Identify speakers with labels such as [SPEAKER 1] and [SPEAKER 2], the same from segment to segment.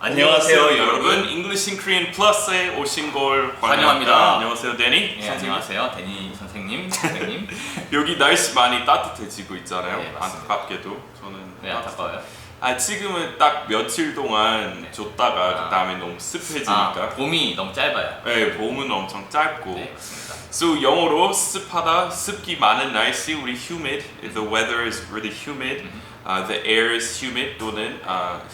[SPEAKER 1] 안녕하세요 여러분. English in Korean Plus에 오신 걸
[SPEAKER 2] 환영합니다.
[SPEAKER 1] 안녕하세요 데니.
[SPEAKER 2] 네, 안녕하세요 데니 선생님.
[SPEAKER 1] 여기 날씨 많이 따뜻해지고 있잖아요.
[SPEAKER 2] 네, 맞습니다.
[SPEAKER 1] 안타깝게도 저는
[SPEAKER 2] 네, 안타까워요.
[SPEAKER 1] 지금은 딱 며칠 동안
[SPEAKER 2] 네.
[SPEAKER 1] 줬다가 그 다음에 너무 습해지니까.
[SPEAKER 2] 봄이 너무 짧아요.
[SPEAKER 1] 네, 봄은 엄청 짧고.
[SPEAKER 2] 네, 맞습니다.
[SPEAKER 1] So 영어로 습하다, 습기 많은 날씨, 우리 humid. The weather is really humid. The air is humid 또는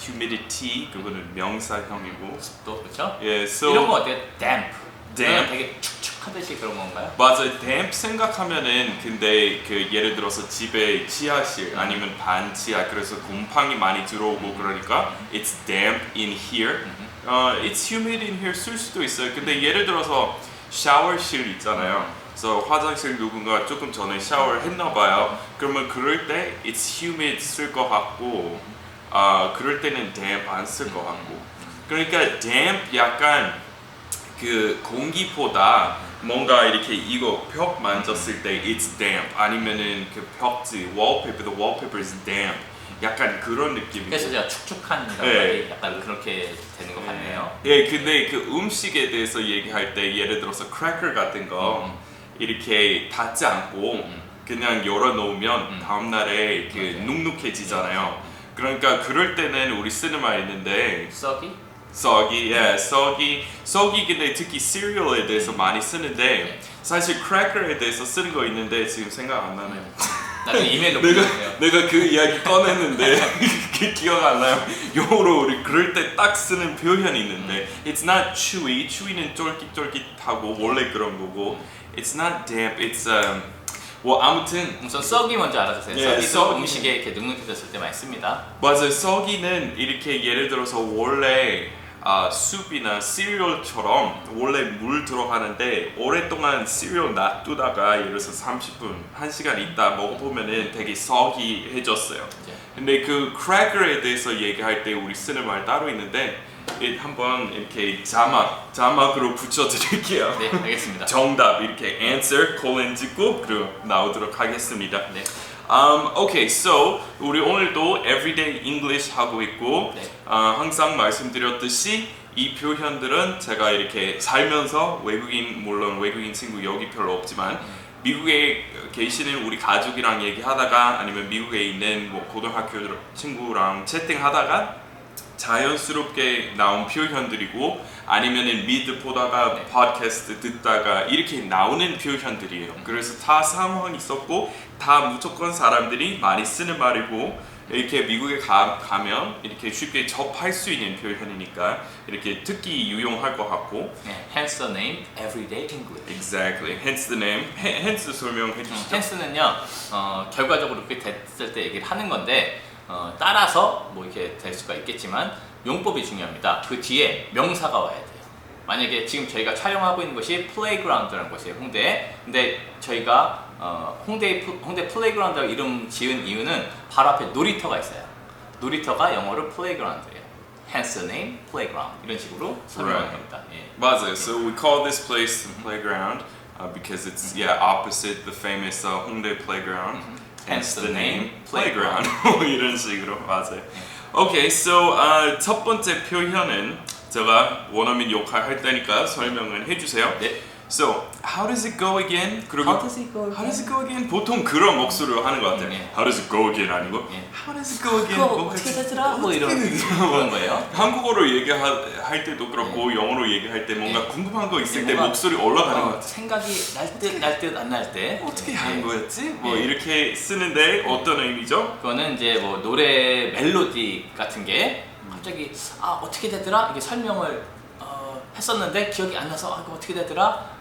[SPEAKER 1] humidity 그거는 명사형이고.
[SPEAKER 2] 습도 그렇죠?
[SPEAKER 1] 예, so
[SPEAKER 2] 이런 거 어때요? damp.
[SPEAKER 1] damp.
[SPEAKER 2] 되게 축축하듯이 그런 건가요?
[SPEAKER 1] 맞아요. damp 생각하면은 근데 그 예를 들어서 집에 지하실 아니면 반지하 그래서 곰팡이 많이 들어오고 그러니까 it's damp in here. It's humid in here 쓸 수도 있어요. 근데 예를 들어서 샤워실 있잖아요. 그래서 화장실 누군가 조금 전에 샤워를 했나 봐요. 그러면 그럴 때 it's humid 쓸 것 같고 그럴 때는 damp 안 쓸 것 같고. 그러니까 damp 약간 그 공기보다 뭔가 이렇게 이거 벽 만졌을 때 it's damp 아니면은 그 벽지 wallpaper the wallpaper is damp 약간 그런 느낌이고.
[SPEAKER 2] 그래서 제가 축축한이라고
[SPEAKER 1] 네.
[SPEAKER 2] 약간 그렇게 되는 것 같네요.
[SPEAKER 1] 예, 근데 그 음식에 대해서 얘기할 때 예를 들어서 크래커 같은 거 이렇게 닫지 않고 그냥 열어 놓으면 다음 날에 이렇게
[SPEAKER 2] 맞아요.
[SPEAKER 1] 눅눅해지잖아요. 그러니까 그럴 때는 우리 쓰는 말 있는데
[SPEAKER 2] 썩이?
[SPEAKER 1] soggy, soggy 근데 특히 cereal에 대해서 많이 쓰는데 사실 cracker에 대해서 쓰는 거 있는데 지금 생각 안 나네요.
[SPEAKER 2] 나중에 이메일로 보내주세요.
[SPEAKER 1] 내가 그 이야기 꺼냈는데 그게 기억 안 나요. 영어로 우리 그럴 때 딱 쓰는 표현이 있는데 it's not chewy, chewy는 쫄깃쫄깃하고 원래 그런 거고 it's not damp, it's 뭐 아무튼
[SPEAKER 2] 우선 썩이 먼저 알아주세요.
[SPEAKER 1] 예,
[SPEAKER 2] 썩이도
[SPEAKER 1] 썩이.
[SPEAKER 2] 음식에 이렇게 눅눅해졌을 때 많이 씁니다.
[SPEAKER 1] 맞아요. soggy는 이렇게 예를 들어서 원래 숲이나 시리얼처럼 원래 물 들어가는데 오랫동안 시리얼 놔두다가 예를 들어서 30분, 1시간 있다 먹어보면은 되게 soggy해졌어요.
[SPEAKER 2] 이제
[SPEAKER 1] 근데 그 크래커에 대해서 얘기할 때 우리 쓰는 말 따로 있는데 한번 이렇게 자막으로 붙여드릴게요.
[SPEAKER 2] 네, 알겠습니다.
[SPEAKER 1] 정답 이렇게 answer 콜on 찍고 그리고 나오도록 하겠습니다.
[SPEAKER 2] 네.
[SPEAKER 1] Okay, so 우리 오늘도 everyday English 하고 있고
[SPEAKER 2] 네.
[SPEAKER 1] 항상 말씀드렸듯이 이 표현들은 제가 이렇게 살면서 물론 외국인 친구 여기 별로 없지만 미국에 계시는 우리 가족이랑 얘기하다가 아니면 미국에 있는 뭐 고등학교 친구랑 채팅하다가 자연스럽게 나온 표현들이고 아니면은 미드 보다가
[SPEAKER 2] 네.
[SPEAKER 1] 팟캐스트 듣다가 이렇게 나오는 표현들이에요. 그래서 다 상황이 있었고 다 무조건 사람들이 많이 쓰는 말이고 이렇게 미국에 가면 이렇게 쉽게 접할 수 있는 표현이니까 이렇게 듣기 유용할 것 같고.
[SPEAKER 2] 네, hence the name Everyday English.
[SPEAKER 1] Exactly. Hence the name. hence 설명해 주시죠.
[SPEAKER 2] hence는요, 결과적으로 그렇게 됐을 때 얘기를 하는 건데 따라서 뭐 이렇게 될 수가 있겠지만 용법이 중요합니다. 그 뒤에 명사가 와야 돼요. 만약에 지금 저희가 촬영하고 있는 곳이 플레이그라운드라는 곳이에요, 홍대에. 근데 저희가 홍대 플레이그라운드 이름 지은 이유는 바로 앞에 놀이터가 있어요. 놀이터가 영어로 플레이그라운드예요. Hence the name playground. 이런 식으로 설명하는
[SPEAKER 1] Right.
[SPEAKER 2] 겁니다. 예.
[SPEAKER 1] 맞아요. So we call this place the playground because it's opposite the famous Hongdae playground. Hence the name playground. 이런 식으로 맞아요. Okay, so 첫 번째 표현은 제가 원어민 역할 할 때니까 설명을 해주세요.
[SPEAKER 2] 네.
[SPEAKER 1] So how does it go again? 그리고
[SPEAKER 2] How does it go again?
[SPEAKER 1] How does it go again? 보통 그런 목소리로 하는 것 같아요.
[SPEAKER 2] 네.
[SPEAKER 1] How does it go again 아니고
[SPEAKER 2] 네.
[SPEAKER 1] How does it go again?
[SPEAKER 2] 그거 어떻게 되더라? 뭐 이런 그런 거예요.
[SPEAKER 1] 한국어로 얘기할 때도 그렇고 영어로 얘기할 때 뭔가 궁금한 거 있을 때
[SPEAKER 2] 뭔가,
[SPEAKER 1] 목소리 올라가는 것 같아요.
[SPEAKER 2] 생각이 날 듯 안 날 때.
[SPEAKER 1] 어떻게
[SPEAKER 2] 예.
[SPEAKER 1] 하는 거였지? 뭐
[SPEAKER 2] 네.
[SPEAKER 1] 이렇게 쓰는데 어떤 의미죠?
[SPEAKER 2] 그거는 이제 뭐 노래 멜로디 같은 게 갑자기 어떻게 되더라? 이게 설명을 했었는데 기억이 안 나서 그거 어떻게 되더라?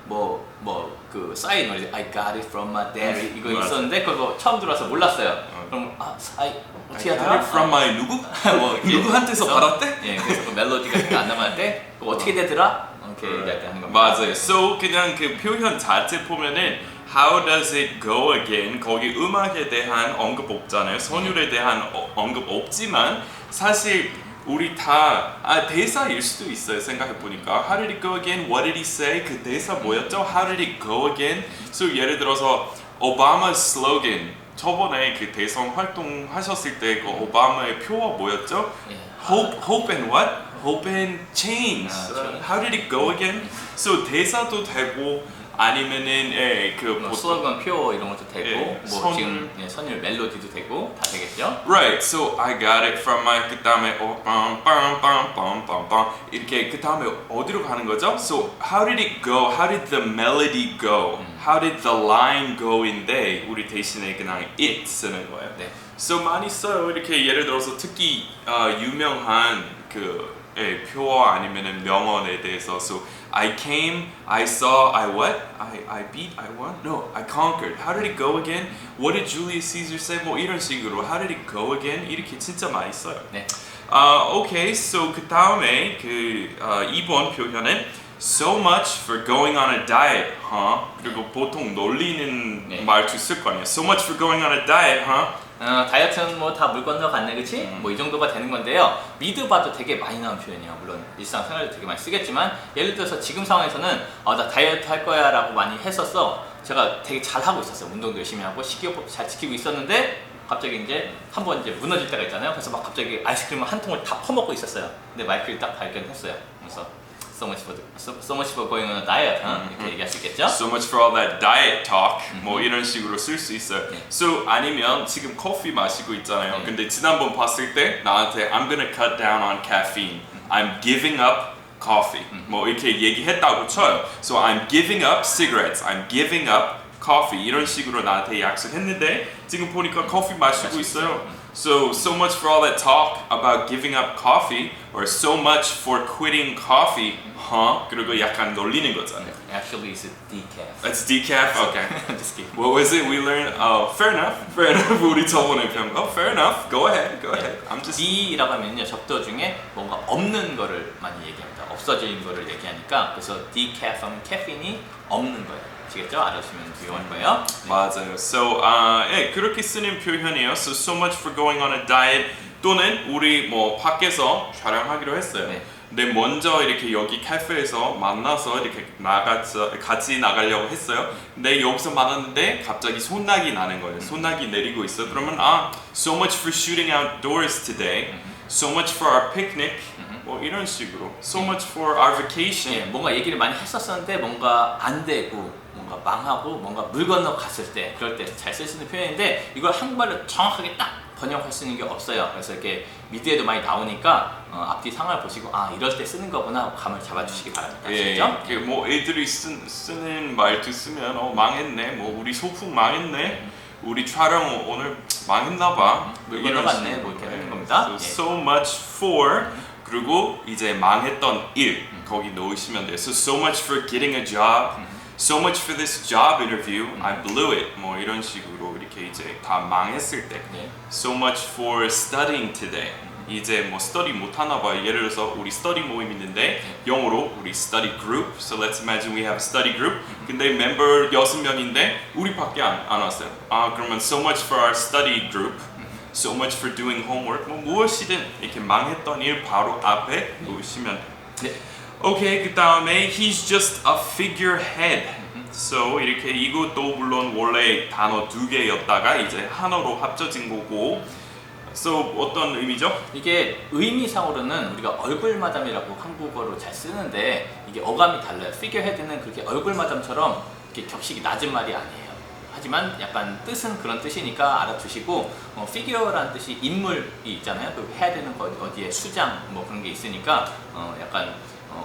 [SPEAKER 2] 그 사인 노래 I got it from my daddy 이거
[SPEAKER 1] 맞아.
[SPEAKER 2] 있었는데 그거 처음 들어서 몰랐어요. 그럼 어떻게
[SPEAKER 1] I got
[SPEAKER 2] 하더라?
[SPEAKER 1] it from my 누구?
[SPEAKER 2] 뭐 이렇게
[SPEAKER 1] 누구한테서
[SPEAKER 2] 해서,
[SPEAKER 1] 받았대?
[SPEAKER 2] 예, 그래서 그 멜로디가 기억 안 남을 때 그거 어떻게 되더라? 이렇게 얘기할 때 하는 겁니다.
[SPEAKER 1] 맞아요. So 그냥 그 표현 자체 보면은 How does it go again? 거기 음악에 대한 언급 없잖아요. 선율에 대한 언급 없지만 사실 우리 다 대사일 수도 있어요. 생각해 보니까 How did it go again? What did he say? 그 대사 뭐였죠? How did it go again? So 예를 들어서 오바마 슬로건 저번에 그 대선 활동하셨을 때 그 오바마의 표어 뭐였죠?
[SPEAKER 2] 예.
[SPEAKER 1] Hope and what? hope and change.
[SPEAKER 2] 그렇죠.
[SPEAKER 1] How did it go again? So 대사도 되고 아니면은 그
[SPEAKER 2] 뭐 슬로건 표 이런 것도 되고
[SPEAKER 1] 예,
[SPEAKER 2] 뭐
[SPEAKER 1] 선율.
[SPEAKER 2] 지금 예, 선율 멜로디도 되고 다 되겠죠.
[SPEAKER 1] Right, so I got it from my 그 다음에 이렇게 그 다음에 어디로 가는 거죠? So how did it go? How did the melody go? How did the line go인데 우리 대신에 그냥 it 쓰는 거예요.
[SPEAKER 2] 네.
[SPEAKER 1] So 많이 써요. 이렇게 예를 들어서 특히 유명한 그 표어 아니면은 명언에 대해서 so I came, I saw, I what? I beat, I won? No, I conquered. How did it go again? What did Julius Caesar say? 뭐 이런 식으로 How did it go again? 이렇게 진짜 많이 써요.
[SPEAKER 2] 네.
[SPEAKER 1] Okay, so 그 다음에 그 2번 표현은 So much for going on a diet, huh? 그리고 보통 놀리는
[SPEAKER 2] 네.
[SPEAKER 1] 말투 쓸 거 아니에요. So much for going on a diet, huh?
[SPEAKER 2] 다이어트는 뭐 다 물 건너 갔네, 그치? 뭐 이 정도가 되는 건데요. 미드바도 되게 많이 나온 표현이에요. 물론 일상생활에도 되게 많이 쓰겠지만 예를 들어서 지금 상황에서는 나 다이어트 할 거야 라고 많이 했었어. 제가 되게 잘 하고 있었어요. 운동도 열심히 하고 식이요법 잘 지키고 있었는데 갑자기 이제 한번 이제 무너질 때가 있잖아요. 그래서 막 갑자기 아이스크림을 한 통을 다 퍼먹고 있었어요. 근데 마이크를 딱 발견했어요. 그래서 so much for going on a diet, 이렇게 얘기할 수 있겠죠?
[SPEAKER 1] So much for all that diet talk. 뭐 이런 식으로 쓸 수 있어요.
[SPEAKER 2] 네.
[SPEAKER 1] So 아니면 지금 커피 마시고 있잖아요.
[SPEAKER 2] 네.
[SPEAKER 1] 근데 지난번 봤을 때 나한테 I'm gonna cut down on caffeine. I'm giving up coffee. 뭐 이렇게 얘기했다고 쳐요. So I'm giving up cigarettes. I'm giving up coffee. 이런 식으로 나한테 약속했는데 지금 보니까 커피 마시고 있어요. So much for all that talk about giving up coffee, or so much for quitting coffee, huh? 그리고 약간 놀리는 거잖아요.
[SPEAKER 2] Actually, it's decaf.
[SPEAKER 1] That's decaf? Okay.
[SPEAKER 2] Just kidding.
[SPEAKER 1] What was it we learned? Oh, fair enough. Fair enough. 우리 저번에 배운 거. Fair enough. Go ahead. Go ahead. I'm just.
[SPEAKER 2] D라고 하면요 접두어 중에 뭔가 없는 거를 많이 얘기합니다. 없어진 거를 얘기하니까 그래서 decaf 하면 caffeine이 없는 거예요. 아시겠죠? 알아주시면 유용할 거예요.
[SPEAKER 1] 맞아요. So, 예, 그렇게 쓰는 표현이에요. So much for going on a diet. 또는 우리 뭐 밖에서 촬영하기로 했어요.
[SPEAKER 2] 네.
[SPEAKER 1] 근데 먼저 이렇게 여기 카페에서 만나서 이렇게 같이 나가려고 했어요. 근데 여기서 만났는데 갑자기 소나기 나는 거예요. 소나기 내리고 있어. 그러면 so much for shooting outdoors today. So much for our picnic. 뭐 이런 식으로. So much for our vacation.
[SPEAKER 2] 예, 뭔가 얘기를 많이 했었었는데 뭔가 안 되고 뭔가 망하고 뭔가 물 건너 갔을 때 그럴 때 잘 쓸 수 있는 표현인데 이걸 한국말로 정확하게 딱 번역할 수 있는 게 없어요. 그래서 이렇게 미드에도 많이 나오니까 앞뒤 상황을 보시고 이럴 때 쓰는 거구나 하고 감을 잡아주시기 바랍니다.
[SPEAKER 1] 예,
[SPEAKER 2] 아시겠죠?
[SPEAKER 1] 그 뭐 애들이 쓰는 말투 쓰면 망했네. 뭐 우리 소풍 망했네. 우리 촬영 오늘 망했나봐.
[SPEAKER 2] 물 건너갔네. 뭐 이렇게 하는 겁니다.
[SPEAKER 1] So much for 그리고 이제 망했던 일 거기 넣으시면 돼요. So much for getting a job. So much for this job interview. I blew it. 뭐 이런 식으로 이렇게 이제 다 망했을 때.
[SPEAKER 2] 네.
[SPEAKER 1] So much for studying today. 이제 뭐 study 못 하나 봐요. 예를 들어서 우리 study 모임 있는데 영어로 우리 study group. So let's imagine we have a study group. 근데 멤버 6명인데 우리밖에 안 왔어요. 그러면 so much for our study group. So much for doing homework. 뭐 무엇이든 이렇게 망했던 일 바로 앞에 놓으시면 돼요.
[SPEAKER 2] 네.
[SPEAKER 1] 오케이, 그 다음에 he's just a figurehead. So 이렇게 이것도 물론 원래 단어 2개였다가 이제 하나로 합쳐진 거고. So 어떤 의미죠?
[SPEAKER 2] 이게 의미상으로는 우리가 얼굴마담이라고 한국어로 잘 쓰는데 이게 어감이 달라요. 피겨헤드는 그렇게 얼굴마담처럼 이렇게 격식이 낮은 말이 아니에요. 하지만 약간 뜻은 그런 뜻이니까 알아두시고 피규어라는 뜻이 인물이 있잖아요. 그 헤드는 어디에 수장 뭐 그런 게 있으니까 약간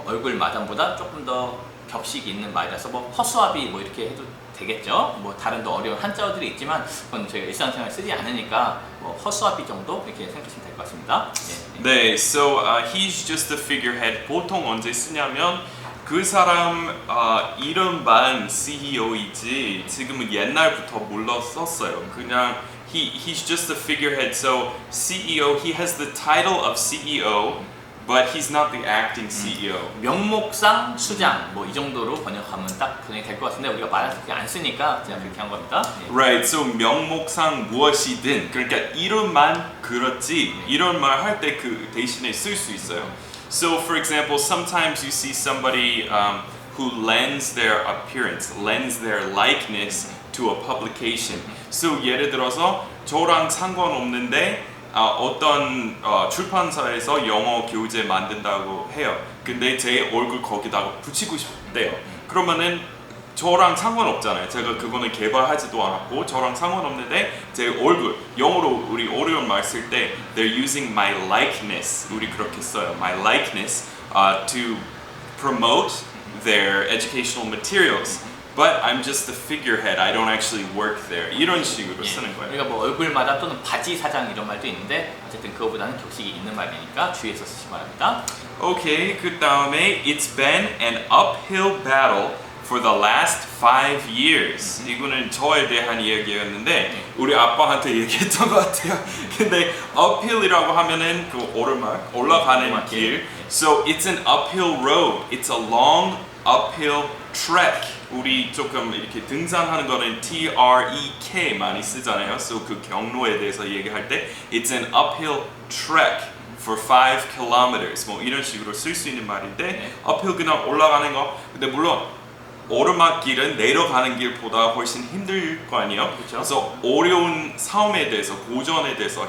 [SPEAKER 2] 얼굴 마담보다 조금 더 격식이 있는 말이라서 뭐 허수아비 뭐 이렇게 해도 되겠죠. 뭐 다른 더 어려운 한자어들이 있지만 그건 저희가 일상생활 쓰지 않으니까 뭐 허수아비 정도 이렇게 생각하시면 될 것 같습니다.
[SPEAKER 1] 네, so he's just a figurehead. 보통 언제 쓰냐면 그 사람 이름만 CEO이지 지금은 옛날부터 몰랐었어요. 그냥 he's just a figurehead. So CEO, he has the title of CEO, but he's not the acting CEO.
[SPEAKER 2] 명목상 수장 뭐 이 정도로 번역하면 딱 번역이 될 것 같은데 우리가 말을 그렇게 안 쓰니까 그냥 그렇게 한 겁니다.
[SPEAKER 1] Right, so 명목상 무엇이든 그러니까 이름만 그렇지 이런 말 할 때 그 대신에 쓸 수 있어요. So for example, sometimes you see somebody who lends their appearance, lends their likeness to a publication. So 예를 들어서 저랑 상관없는데 어떤 출판사에서 영어 교재 만든다고 해요. 근데 제 얼굴 거기다가 붙이고 싶대요. 그러면은 저랑 상관없잖아요. 제가 그거는 개발하지도 않았고 저랑 상관없는데 제 얼굴 영어로 우리 어려운 말 쓸 때 they're using my likeness 우리 그렇게 써요. my likeness to promote their educational materials. But I'm just the figurehead. I don't actually work there. 이런 식으로 쓰는 거예요.
[SPEAKER 2] 우리가 뭐 얼굴마다 또는 바지 사장 이런 말도 있는데 어쨌든 그거보다는 격식이 있는 말이니까 주의해서 쓰시기 바랍니다.
[SPEAKER 1] Okay, 그 다음에 it's been an uphill battle for the last 5 years. 이거는 저에 대한 이야기였는데 우리 아빠한테 얘기했던 것 같아요. 근데 uphill이라고 하면은 그 오르막, 올라가는 길. So it's an uphill road. It's a long uphill trek. 우리 조금 이렇게 등산하는 거는 T-R-E-K 많이 쓰잖아요. So 그 경로에 대해서 얘기할 때 it's an uphill trek for 5 kilometers. 뭐 이런 식으로 쓸 수 있는 말인데 uphill 그냥 올라가는 거. 근데 물론 오르막길은 내려가는 길보다 훨씬 힘들 거 아니에요?
[SPEAKER 2] 그쵸?
[SPEAKER 1] 그래서 어려운 싸움에 대해서 고전에 대해서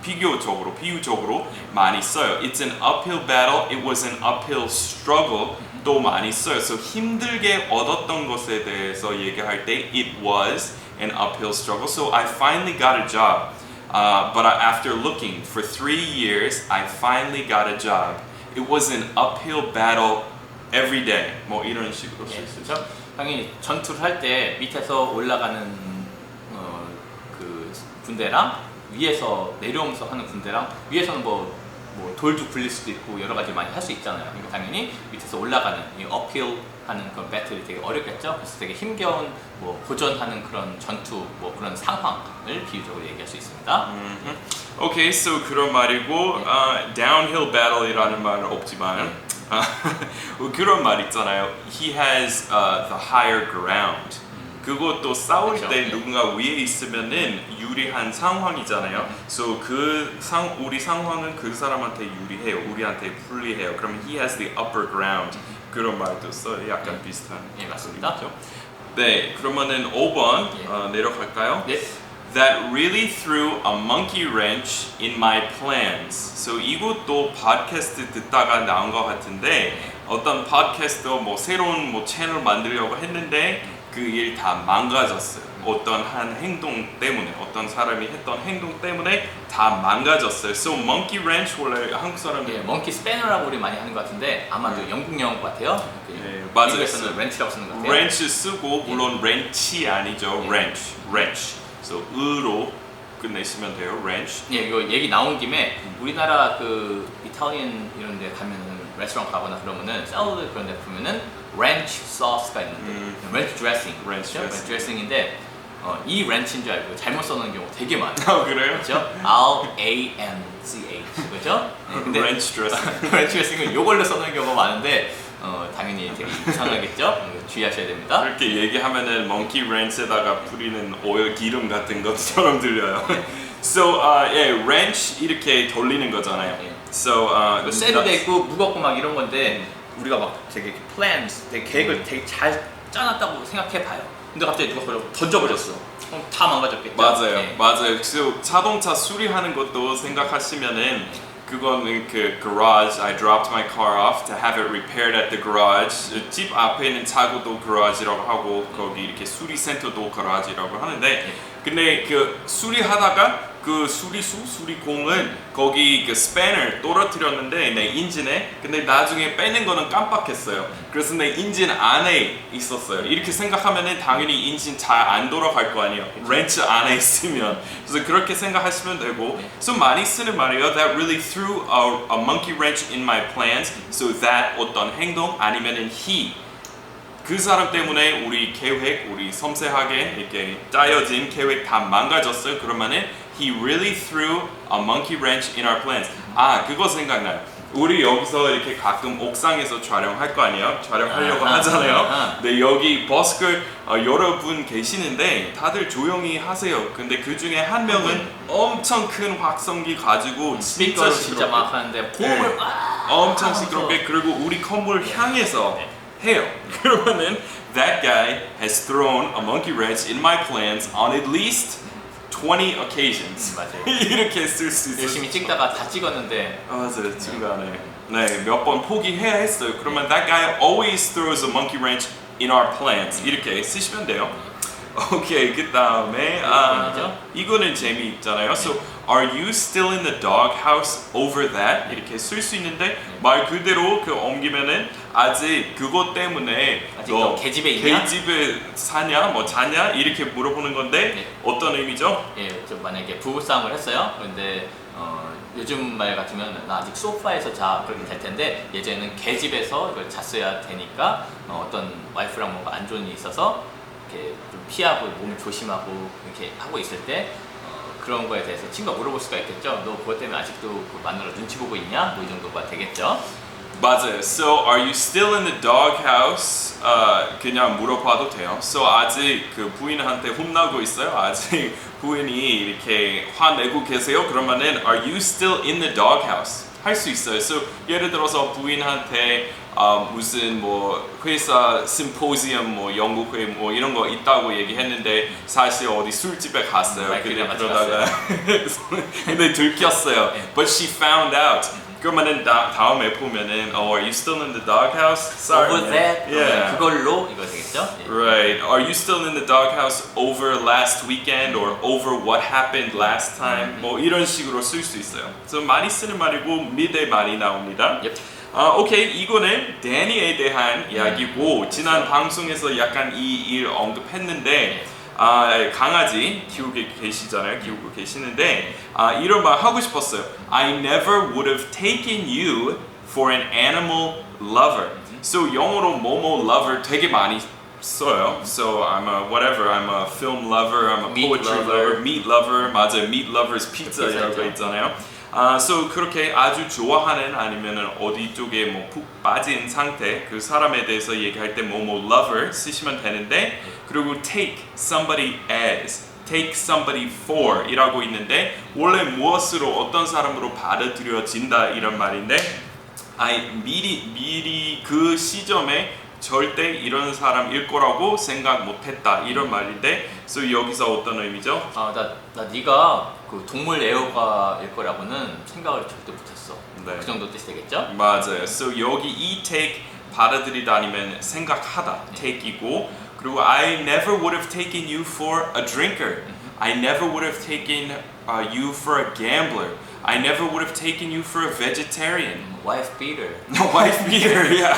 [SPEAKER 1] 비유적으로 많이 써요. It's an uphill battle. It was an uphill struggle. 또 많이 써요. So 힘들게 얻었던 것에 대해서 얘기할 때 it was an uphill struggle. So I finally got a job. But after looking for 3 years, I finally got a job. It was an uphill battle every day. 뭐 이런 식으로 쓸 수 있죠.
[SPEAKER 2] 그렇죠? 당연히 전투를 할 때 밑에서 올라가는 그 군대랑 위에서 내려오면서 하는 군대랑 위에서는 뭐 돌도 굴릴 수도 있고 여러 가지 많이 할 수 있잖아요. 그러니까 당연히 밑에서 올라가는 이 uphill 하는 그런 배틀이 되게 어렵겠죠. 그래서 되게 힘겨운 뭐 고전하는 그런 전투 뭐 그런 상황을 비유적으로 얘기할 수 있습니다.
[SPEAKER 1] Okay, so 그런 말이고 downhill battle이라는 말은 없지만 그런 말 있잖아요. He has the higher ground. 그것도 싸울
[SPEAKER 2] 그렇죠.
[SPEAKER 1] 때 누군가 위에 있으면은 유리한 상황이잖아요. So 우리 상황은 그 사람한테 유리해요. 우리한테 불리해요. 그러면 he has the upper ground. 그런 말도 써요. 약간 비슷한.
[SPEAKER 2] 예, 맞습니다.
[SPEAKER 1] 네, 그러면은 5번 내려갈까요?
[SPEAKER 2] 네.
[SPEAKER 1] That really threw a monkey wrench in my plans. So 이것도 팟캐스트 듣다가 나온 것 같은데 어떤 팟캐스터 뭐 새로운 뭐 채널 만들려고 했는데 그 일 다 망가졌어요. 어떤 한 행동 때문에 어떤 사람이 했던 행동 때문에 다 망가졌어요. So monkey wrench 원래 한국 사람이
[SPEAKER 2] 멍키 스패너라고 우리 많이 하는 것 같은데 아마도 영국 영어 같아요.
[SPEAKER 1] 맞아요.
[SPEAKER 2] 미국에서는 렌치라고 쓰는 것 같아요.
[SPEAKER 1] wrench 쓰고 물론 렌치 아니죠. wrench. So 으로 끝내시면 돼요. wrench.
[SPEAKER 2] 예, 이거 얘기 나온 김에 우리나라 그 이탈리안 이런 데 가면은 레스토랑 가거나 그러면은 샐러드 그런 데 보면은 렌치 소스가 있는데 렌치 드레싱
[SPEAKER 1] 렌치
[SPEAKER 2] 렌치 드레싱인데 이 렌치인 줄 알고 잘못 써놓은 경우 되게 많아요.
[SPEAKER 1] 그래요?
[SPEAKER 2] 그렇죠? R-A-N-C-H 그렇죠? 근데
[SPEAKER 1] 렌치 드레싱.
[SPEAKER 2] 렌치 드레싱은 이걸로 써놓은 경우가 많은데 당연히 되게 이상하겠죠? 주의하셔야 됩니다.
[SPEAKER 1] 그렇게 얘기하면은 monkey wrench에다가 뿌리는 오일 기름 같은 것처럼 들려요. So wrench 이렇게 돌리는 거잖아요. So
[SPEAKER 2] 셀도 돼 있고 무겁고 막 이런 건데 우리가 막 되게 plans, 되게 계획을 되게 잘 짜놨다고 생각해봐요. 근데 갑자기 누가 그걸 던져버렸어. 그럼 다 망가졌겠죠?
[SPEAKER 1] 맞아요. So 자동차 수리하는 것도 생각하시면은 그거는 그 garage. I dropped my car off to have it repaired at the garage. 집 앞에 있는 차고도 garage이라고 하고 거기 이렇게 수리센터도 garage이라고 하는데 근데 그 수리하다가 그 수리공은 거기 그 스패너 떨어뜨렸는데 내 인진에 근데 나중에 빼는 거는 깜빡했어요. 그래서 내 인진 안에 있었어요. 이렇게 생각하면은 당연히 인진 잘 안 돌아갈 거 아니에요. 렌치 안에 있으면. 그래서 그렇게 생각하시면 되고 so 많이 쓰는 말이에요. That really threw a monkey wrench in my plans. So that 어떤 행동 아니면은 he 그 사람 때문에 우리 계획, 우리 섬세하게 이렇게 짜여진 계획 다 망가졌어요. 그러면은 he really threw a monkey wrench in our plans. 그거 생각나요. 우리 여기서 이렇게 가끔 옥상에서 촬영할 거 아니에요? 촬영하려고 하잖아요. 근데 여기 버스클 여러분 계시는데 다들 조용히 하세요. 근데 그 중에 한 명은 엄청 큰 확성기 가지고
[SPEAKER 2] 스피커로 진짜 막 하는데 고음을
[SPEAKER 1] 엄청 시끄럽게 그리고 우리 건물 향해서 해요. 그러면은 that guy has thrown a monkey wrench in my plans on at least 20 occasions.
[SPEAKER 2] 맞아요.
[SPEAKER 1] 이렇게 쓸 수 있어요.
[SPEAKER 2] 열심히 찍다가 다 찍었는데
[SPEAKER 1] 맞아요. 중간에 몇 번 포기해야 했어요. 그러면 that guy always throws a monkey wrench in our plans. 이렇게 쓰시면 돼요. 오케이, 그 다음에 이거는 재미있잖아요. So, are you still in the doghouse over that? 이렇게 쓸 수 있는데 말 그대로 그 옮기면은 아직 그것 때문에
[SPEAKER 2] 아직 너 계집에 있냐?
[SPEAKER 1] 계집에 사냐? 뭐 자냐? 이렇게 물어보는 건데
[SPEAKER 2] 네.
[SPEAKER 1] 어떤 의미죠?
[SPEAKER 2] 예, 좀 만약에 부부싸움을 했어요. 그런데 요즘 말 같으면 나 아직 소파에서 자 그렇게 될 텐데 예전에는 계집에서 이걸 잤어야 되니까 어떤 와이프랑 뭔가 안 좋은 일이 있어서 이렇게 좀 피하고 몸을 조심하고 이렇게 하고 있을 때 그런 거에 대해서 친구가 물어볼 수가 있겠죠. 너 그것 때문에 아직도 그 마누라 눈치 보고 있냐? 뭐 이 정도가 되겠죠.
[SPEAKER 1] 맞아요. So, are you still in the doghouse? 그냥 물어봐도 돼요. So, 아직 그 부인한테 혼나고 있어요? 아직 부인이 이렇게 화내고 계세요? 그러면은 are you still in the doghouse? 할 수 있어요. So, 예를 들어서 부인한테 무슨 뭐 회사 심포지엄 뭐 연구회 뭐 이런 거 있다고 얘기했는데 사실 어디 술집에 갔어요. 근데 그러다가 근데 들켰어요. But she found out. 그러면은 다음에 보면은 are you still in the doghouse? Sorry.
[SPEAKER 2] Over that?
[SPEAKER 1] Yeah.
[SPEAKER 2] 그걸로 이거 되겠죠? 예.
[SPEAKER 1] Right. Are you still in the doghouse over last weekend or over what happened last time? 뭐 이런 식으로 쓸 수 있어요. 그래서 많이 쓰는 말이고 미대 많이 나옵니다.
[SPEAKER 2] Yep.
[SPEAKER 1] 오케이. 이거는 데니에 대한 이야기고 지난 방송에서 약간 이 일 언급했는데 강아지 키우고 계시는데 이런 말 하고 싶었어요. I never would have taken you for an animal lover. So 영어로 뭐뭐 lover 되게 많이 써요. So I'm a whatever. I'm a film lover. I'm a
[SPEAKER 2] Meat
[SPEAKER 1] poetry lover. Meat lover. 맞아요. Meat lovers pizza 이런 거 있잖아요. So 그렇게 아주 좋아하는 아니면은 어디 쪽에 뭐 푹 빠진 상태 그 사람에 대해서 얘기할 때 뭐뭐 lover 쓰시면 되는데 그리고 take somebody as, take somebody for 이라고 있는데 원래 무엇으로 어떤 사람으로 받아들여진다 이런 말인데 미리 그 시점에 절대 이런 사람일 거라고 생각 못했다 이런 말인데 so 여기서 어떤 의미죠?
[SPEAKER 2] 나 네가 그 동물 애호가일 거라고는 생각을 절대 못했어.
[SPEAKER 1] 네.
[SPEAKER 2] 그 정도 뜻이 되겠죠?
[SPEAKER 1] 맞아요. So 여기 이 take 받아들이다 아니면 생각하다 take이고 그리고 I never would have taken you for a drinker. I never would have taken you for a gambler. I never would have taken you for a vegetarian.
[SPEAKER 2] Wife beater.
[SPEAKER 1] Wife beater, yeah.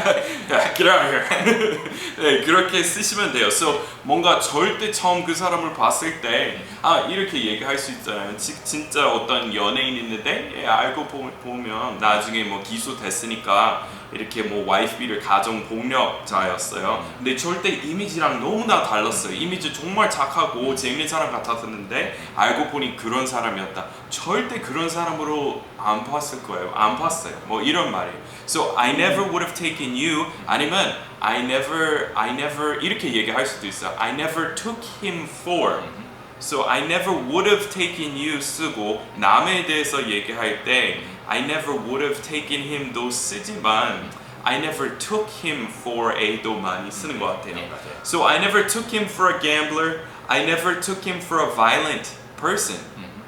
[SPEAKER 1] Get out of here. 네, 그렇게 쓰시면 돼요. So 뭔가 절대 처음 그 사람을 봤을 때 이렇게 얘기할 수 있잖아요. 진짜 어떤 연예인 있는데 알고 보면 나중에 뭐 기소됐으니까 이렇게 뭐 와이프 비를 가정 폭력자였어요. 근데 절대 이미지랑 너무나 달랐어요. 이미지 정말 착하고 재밌는 사람 같았는데 알고 보니 그런 사람이었다. 절대 그런 사람으로 안 봤을 거예요. 안 봤어요. 뭐 이런 말이에요. So I never would have taken you 아니면 I never 이렇게 얘기할 수도 있어요. I never took him for. So I never would have taken you 쓰고 남에 대해서 얘기할 때 I never would have taken him도 쓰지만 I never took him for a도 많이 쓰는 것 같아요.
[SPEAKER 2] 네, 맞아요.
[SPEAKER 1] So I never took him for a gambler. I never took him for a violent person.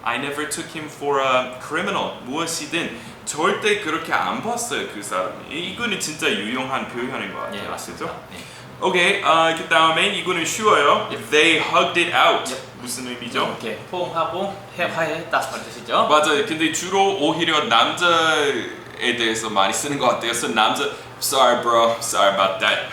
[SPEAKER 1] I never took him for a criminal. 무엇이든 절대 그렇게 안 봤어요 그 사람이. 이거는 진짜 유용한 표현인 것 같아요.
[SPEAKER 2] 예, 맞습니다. 네.
[SPEAKER 1] 오케이, 그 다음에 이거는 쉬워요. They hugged it out. 무슨 의미죠?
[SPEAKER 2] 이렇게 포옹하고 화해했다 그런 뜻이죠.
[SPEAKER 1] 맞아요. 근데 주로 오히려 남자에 대해서 많이 쓰는 것 같아요. So 남자, sorry bro, sorry about that.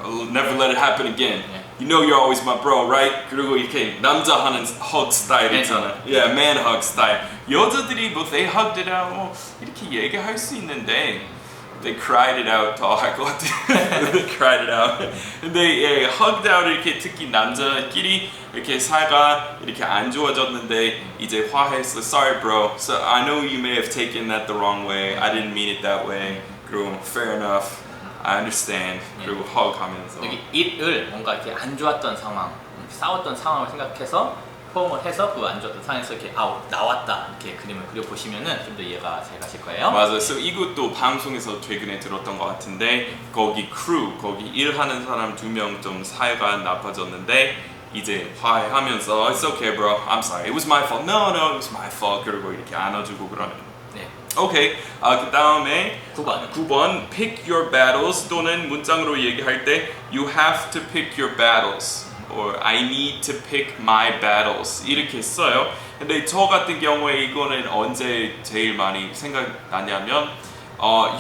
[SPEAKER 1] I'll never let it happen again. You know you're always my bro, right? 그리고 이렇게 남자 하는 hug 스타일 있잖아요. Yeah, man hug 스타일. 여자들이 뭐 they hugged it out 이렇게 얘기할 수 있는데 they cried it out 더 할 것 같아요. They cried it out. 근데 hugged out 이렇게 특히 남자끼리 이렇게 사이가 이렇게 안 좋아졌는데 이제 화해했어. Sorry bro. So I know you may have taken that the wrong way. I didn't mean it that way. 그리고 fair enough. I understand. 그리고 hug 하면서
[SPEAKER 2] 여기 it을 뭔가 이렇게 안 좋았던 상황, 싸웠던 상황을 생각해서 포옹을 해서 그 안 좋았던 상황에서 이렇게 나왔다 이렇게 그림을 그려 보시면은 좀 더 이해가 잘 가실 거예요.
[SPEAKER 1] 맞아요. So 이것도 방송에서 최근에 들었던 것 같은데 거기 크루, 거기 일하는 사람 2명 좀 사이가 나빠졌는데 이제 화해하면서 It's okay, bro. I'm sorry. It was my fault. No, it was my fault. 그리고 이렇게 안아주고 그러는.
[SPEAKER 2] 네.
[SPEAKER 1] 오케이. 그 다음에
[SPEAKER 2] 9번.
[SPEAKER 1] 9번 pick your battles 또는 문장으로 얘기할 때 you have to pick your battles or I need to pick my battles 이렇게 써요. 근데 저 같은 경우에 이거는 언제 제일 많이 생각나냐면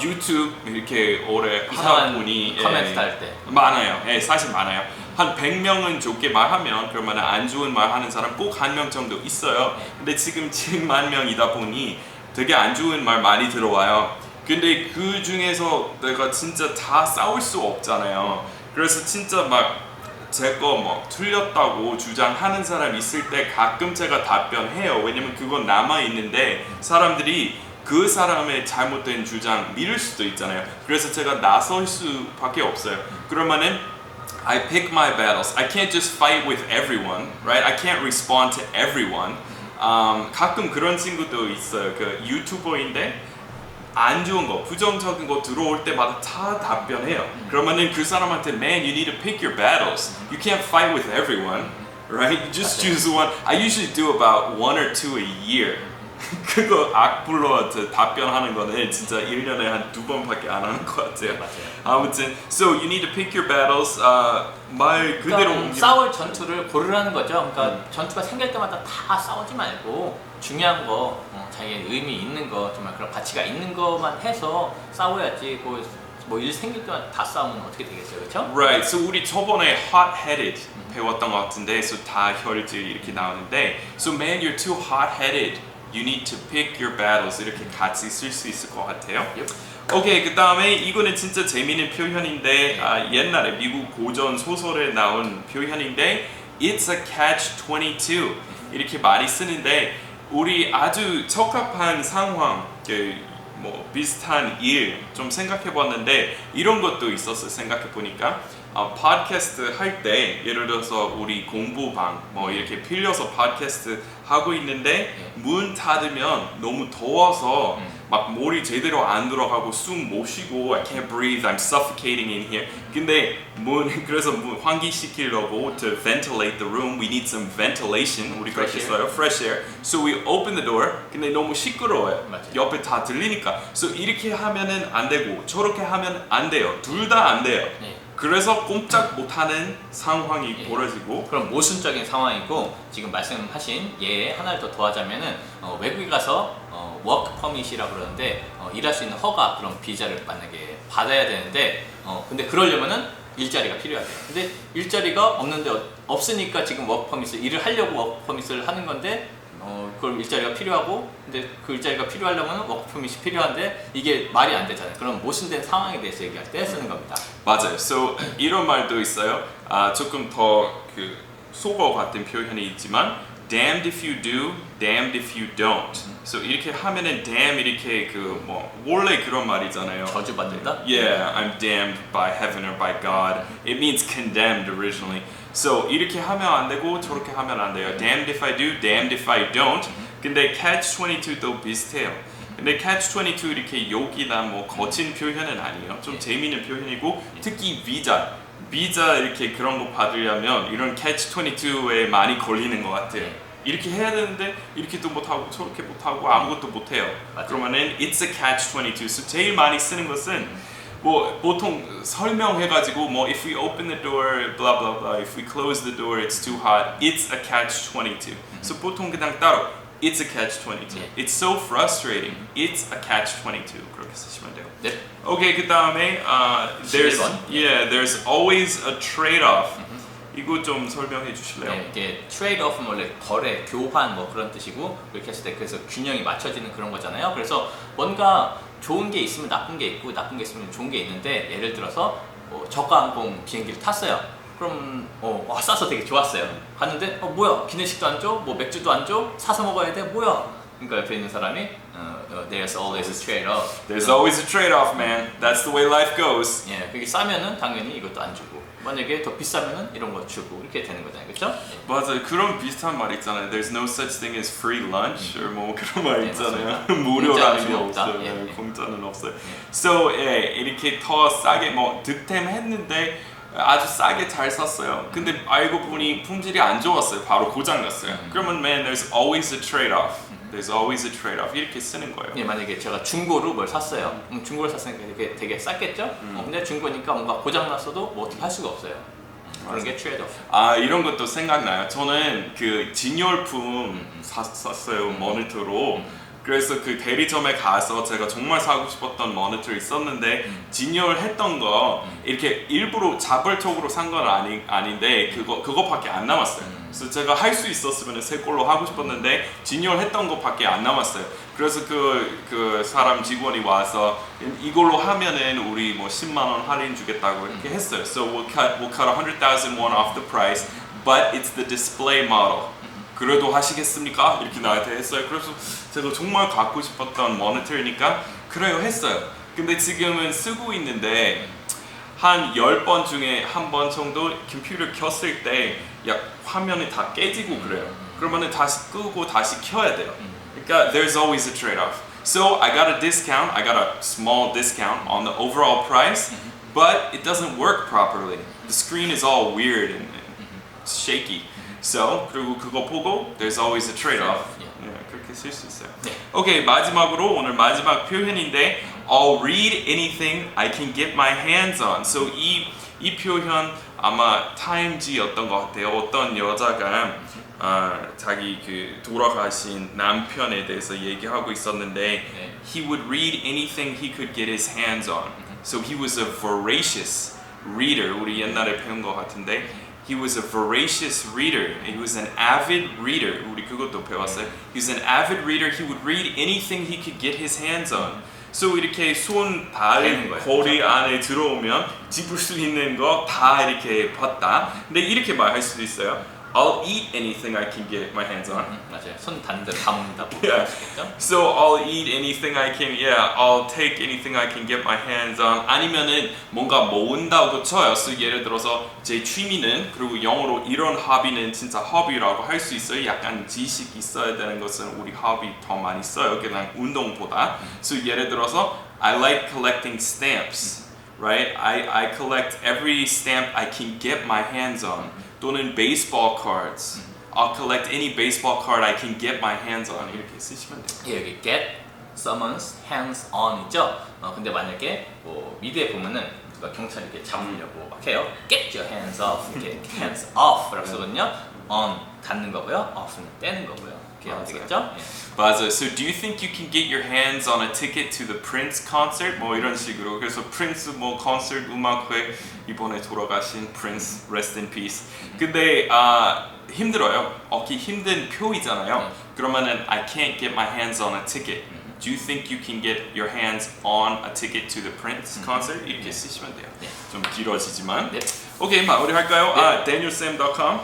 [SPEAKER 1] 유튜브 이렇게 오래 하다
[SPEAKER 2] 이상한
[SPEAKER 1] 보니
[SPEAKER 2] 커멘트 달 때.
[SPEAKER 1] 많아요. 사실 많아요. 한 100명은 좋게 말하면 그러면 안 좋은 말 하는 사람 꼭 한 명 정도 있어요. 근데 지금 7만 명이다 보니 되게 안 좋은 말 많이 들어와요. 근데 그 중에서 내가 진짜 다 싸울 수 없잖아요. 그래서 진짜 막 제 거 뭐 틀렸다고 주장하는 사람 있을 때 가끔 제가 답변해요. 왜냐면 그건 남아 있는데 사람들이 그 사람의 잘못된 주장 믿을 수도 있잖아요. 그래서 제가 나설 수밖에 없어요. 그러면은 I pick my battles. I can't just fight with everyone, right? I can't respond to everyone. 가끔 그런 친구도 있어요. 그 유튜버인데 안 좋은 거, 부정적인 거 들어올 때마다 다 답변해요. 그러면은 그 사람한테 Man, you need to pick your battles. You can't fight with everyone, right? You just choose one. I usually do about 1 or 2 a year. 그거 악플로 답변하는 거는 진짜 1년에 한 2번밖에 안 하는 것 같아요.
[SPEAKER 2] 맞아요.
[SPEAKER 1] 아무튼 so you need to pick your battles. 말 그대로
[SPEAKER 2] 그러니까 싸울 전투를 고르라는 거죠. 그러니까 전투가 생길 때마다 다 싸우지 말고 중요한 거, 자기의 의미 있는 거, 정말 그런 가치가 있는 것만 해서 싸워야지. 뭐 일 생길 때마다 다 싸우면 어떻게 되겠어요, 그렇죠?
[SPEAKER 1] Right. So 우리 저번에 hot-headed 배웠던 것 같은데, so 다혈질 이렇게 나오는데, so man, you're too hot-headed. You need to pick your battles. 이렇게 같이 쓸 수 있을 것 같아요.
[SPEAKER 2] Yep.
[SPEAKER 1] 오케이, 그 다음에 이거는 진짜 재미있는 표현인데 옛날에 미국 고전 소설에 나온 표현인데 It's a catch-22 이렇게 많이 쓰는데 우리 아주 적합한 상황, 뭐 비슷한 일 좀 생각해봤는데 이런 것도 있었어요. 생각해보니까 팟캐스트 할 때 예를 들어서 우리 공부방 뭐 이렇게 빌려서 팟캐스트 하고 있는데 문 닫으면 너무 더워서 막 머리 제대로 안 들어가고 숨 못 쉬고 I can't breathe, I'm suffocating in here. 근데 그래서 문 환기시키려고 to ventilate the room, we need some ventilation. 우리 그렇게 써요, fresh air. So we open the door. 근데 너무 시끄러워요.
[SPEAKER 2] 맞아요.
[SPEAKER 1] 옆에 다 들리니까. So 이렇게 하면은 안 되고 저렇게 하면 안 돼요. 둘 다 안 돼요.
[SPEAKER 2] 네.
[SPEAKER 1] 그래서 꼼짝 못하는 상황이 벌어지고
[SPEAKER 2] 그럼 모순적인 상황이고 지금 말씀하신 예에 하나를 더 더하자면은 외국에 가서 워크 퍼밋이라고 그러는데 일할 수 있는 허가 그런 비자를 만약에 받아야 되는데 근데 그러려면은 일자리가 필요하대요. 근데 일자리가 없으니까 지금 워크 퍼밋을 일을 하려고 워크 퍼밋을 하는 건데 그걸 일자리가 필요하고 근데 그 일자리가 필요하려면 워크 퍼밋이 필요한데 이게 말이 안 되잖아요. 그럼 모순된 상황에 대해서 얘기할 때 쓰는 겁니다.
[SPEAKER 1] 맞아요. So 이런 말도 있어요. 조금 더 그 속어 같은 표현이 있지만 damned if you do, damned if you don't. So 이렇게 하면은 damn 이렇게 그 뭐 원래 그런 말이잖아요.
[SPEAKER 2] 저주받는다?
[SPEAKER 1] Yeah, I'm damned by heaven or by God. It means condemned originally. So 이렇게 하면 안 되고 저렇게 하면 안 돼요. Damned if I do, damned if I don't. 근데 catch-22도 비슷해요. 근데 catch-22 이렇게 욕이나 뭐 거친 표현은 아니에요. 좀 재미있는 표현이고 특히 비자 이렇게 그런 거 받으려면 이런 catch-22에 많이 걸리는 것 같아요. 이렇게 해야 되는데 이렇게도 못하고 저렇게 못하고 아무것도 못해요. 그러면은 it's a catch-22. So 제일 많이 쓰는 것은 뭐 보통 설명해가지고 뭐 if we open the door, blah blah blah. If we close the door, it's too hot. It's a catch-22. So 보통 그냥 따로 it's a catch-22. It's so frustrating. It's a catch-22. 그렇게 쓰시면 돼요.
[SPEAKER 2] 네.
[SPEAKER 1] 오케이, 그 다음에 there's always a trade-off. 이거 좀 설명해 주실래요?
[SPEAKER 2] 네, 이게 트레이드-오프는 원래 거래, 교환 뭐 그런 뜻이고 이렇게 했을 때 그래서 균형이 맞춰지는 그런 거잖아요. 그래서 뭔가 좋은 게 있으면 나쁜 게 있고 나쁜 게 있으면 좋은 게 있는데 예를 들어서 저가 항공 비행기를 탔어요. 그럼 싸서 되게 좋았어요. 갔는데 뭐야 기내식도 안 줘? 뭐 맥주도 안 줘? 사서 먹어야 돼? 뭐야? 그러니까 옆에 있는 사람이 There's always a trade-off.
[SPEAKER 1] There's always a trade-off, man. That's the way life goes.
[SPEAKER 2] 예, 그게 싸면은 당연히 이것도 안 주고 만약에 더 비싸면은 이런 거 주고 이렇게 되는 거잖아요, 그렇죠?
[SPEAKER 1] 맞아요. 그런 비슷한 말 있잖아요. There's no such thing as free lunch, or 뭐 그런 말
[SPEAKER 2] 네,
[SPEAKER 1] 있잖아요.
[SPEAKER 2] 맞습니다.
[SPEAKER 1] 무료라는 게
[SPEAKER 2] 공짜는 없다.
[SPEAKER 1] 없어요.
[SPEAKER 2] 예, 예.
[SPEAKER 1] 공짜는 없어요. So 이렇게 더 싸게 뭐 득템했는데 아주 싸게 잘 샀어요. 근데 알고 보니 품질이 안 좋았어요. 바로 고장 났어요. 그러면 man, there's always a trade-off. There's always a trade-off. 이렇게 쓰는 거예요.
[SPEAKER 2] 예, 만약에 제가 중고로 뭘 샀어요. 중고를 샀으니까 이게 되게 쌌겠죠? 근데 중고니까 뭔가 고장 났어도 뭐 어떻게 할 수가 없어요. 그런 게 트레이드오프.
[SPEAKER 1] 아 이런 것도 생각나요. 저는 그 진열품 샀어요 모니터로. 그래서 그 대리점에 가서 제가 정말 사고 싶었던 모니터 있었는데 진열했던 거 이렇게 일부러 자발적으로 산 건 아닌데 그거밖에 안 남았어요. 그래서 제가 할 수 있었으면 새 걸로 하고 싶었는데 진열했던 것밖에 안 남았어요. 그래서 그 사람 직원이 와서 이걸로 하면은 우리 뭐 10만 원 할인 주겠다고 이렇게 했어요. So we'll cut 100,000 won off the price, but it's the display model. 그래도 하시겠습니까? 이렇게 나한테 했어요. 그래서 제가 정말 갖고 싶었던 모니터니까 그래요 했어요. 근데 지금은 쓰고 있는데 한 10번 중에 한 번 정도 컴퓨터 켰을 때 약 화면이 다 깨지고 그래요. 그러면은 다시 끄고 다시 켜야 돼요. 그러니까 there's always a trade-off. So I got a discount. I got a small discount on the overall price, but it doesn't work properly. The screen is all weird and shaky. So 그리고 그거 보고 there's always a trade-off. 네, 그렇게 쓸 수 있어요.
[SPEAKER 2] 네.
[SPEAKER 1] 오케이 마지막으로 오늘 마지막 표현인데 I'll read anything I can get my hands on. So 이 표현 아마 타임지였던 것 같아요. 어떤 여자가 자기 그 돌아가신 남편에 대해서 얘기하고 있었는데
[SPEAKER 2] 네.
[SPEAKER 1] he would read anything he could get his hands on. So he was a voracious reader. 우리 옛날에 배운 것 같은데 he was a voracious reader. He was an avid reader. 우리 그것도 배웠어요. He was an avid reader. He would read anything he could get his hands on. So 이렇게 손, 발, 거리 안에 들어오면 집을 수 있는 거 다 이렇게 봤다. 근데 이렇게 말할 수도 있어요. I'll eat anything I can get my hands on.
[SPEAKER 2] 맞아요. 손 닿는 대로 다 먹는다고
[SPEAKER 1] Yeah.
[SPEAKER 2] 하시겠죠?
[SPEAKER 1] So I'll eat anything I can. Yeah, I'll take anything I can get my hands on. 아니면은 뭔가 모은다고 쳐요. So 예를 들어서 제 취미는 그리고 영어로 이런 허비는 진짜 허비라고 할 수 있어요. 약간 지식 있어야 되는 것은 우리 허비 더 많이 써요. 그냥 운동보다. So 예를 들어서 I like collecting stamps. Right? I collect every stamp I can get my hands on. 또는 baseball cards. I'll collect any baseball card I can get my hands on. 이렇게 쓰시면 돼요.
[SPEAKER 2] 예, 여기 get someone's hands on이죠. 근데 만약에 뭐 미드에 보면은 누가 경찰 이렇게 잡으려고 막 해요. Get your hands off. 이렇게 hands off라고 쓰거든요. on 닿는 거고요. off는 떼는 거고요. 이렇게 하면 되겠죠? 예.
[SPEAKER 1] 맞아요. So do you think you can get your hands on a ticket to the Prince concert? 뭐 이런 식으로. 그래서 프린스 뭐 콘서트 음악회 이번에 돌아가신 Prince, rest in peace. 근데 힘들어요. 얻기 힘든 표이잖아요. 그러면은 I can't get my hands on a ticket. Do you think you can get your hands on a ticket to the Prince concert? 이렇게 쓰시면 돼요.
[SPEAKER 2] 네.
[SPEAKER 1] 좀 길어지지만.
[SPEAKER 2] 네.
[SPEAKER 1] 오케이, 마무리할까요?
[SPEAKER 2] 네.
[SPEAKER 1] danielsam.com.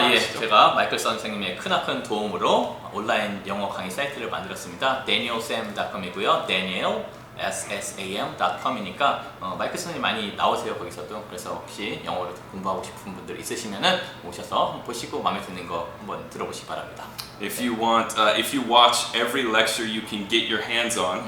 [SPEAKER 2] 예, 제가 마이클 선생님의 크나큰 도움으로 온라인 영어 강의 사이트를 만들었습니다. danielsam.com이고요. daniel ssam.com이니까 마이클 선생님 많이 나오세요 거기서도. 그래서 혹시 영어를 공부하고 싶은 분들 있으시면은 오셔서 보시고 마음에 드는 거 한번 들어보시기 바랍니다.
[SPEAKER 1] If you watch every lecture you can get your hands on,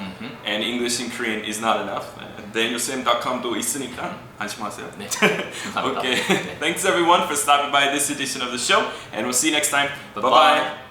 [SPEAKER 1] and English and Korean is not enough, danielsam.com도 있으니까 안심하세요.
[SPEAKER 2] 네, 감사합니다.
[SPEAKER 1] Okay,
[SPEAKER 2] 네.
[SPEAKER 1] thanks everyone for stopping by this edition of the show, and we'll see you next time.
[SPEAKER 2] Bye-bye.